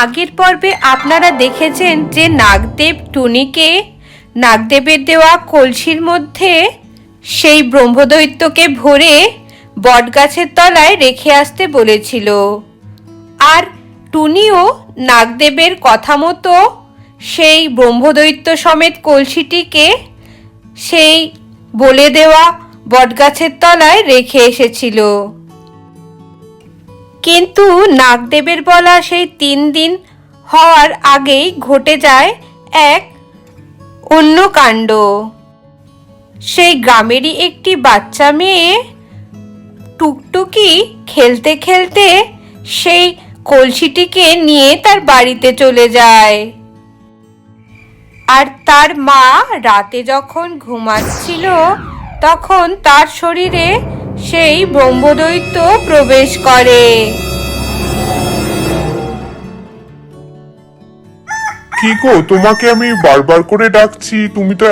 আগের পর্বে আপনারা দেখেছেন যে নাগদেব টুনিকে নাগদেবের দেওয়া কলসির মধ্যে সেই ব্রহ্মদৈত্যকে ভরে বটগাছের তলায় রেখে আসতে বলেছিল। আর টুনিও নাগদেবের কথা মতো সেই ব্রহ্মদৈত্য সমেত কলসিটিকে সেই বলে দেওয়া বটগাছের তলায় রেখে এসেছিল। কিন্তু নাগদেবের বলা সেই 3 দিন হওয়ার আগেই ঘটে যায় এক অন্য কাণ্ড। সেই গ্রামেরই একটি বাচ্চা মেয়ে টুকটুকি খেলতে খেলতে সেই কলসিটিকে নিয়ে তার বাড়িতে চলে যায়। আর তার মা রাতে যখন ঘুমাচ্ছিল তখন তার শরীরে সেই ব্রহ্মদৈত্য প্রবেশ করে। কি গো, তোমাকে আমি বারবার করে ডাকছি, তুমি তো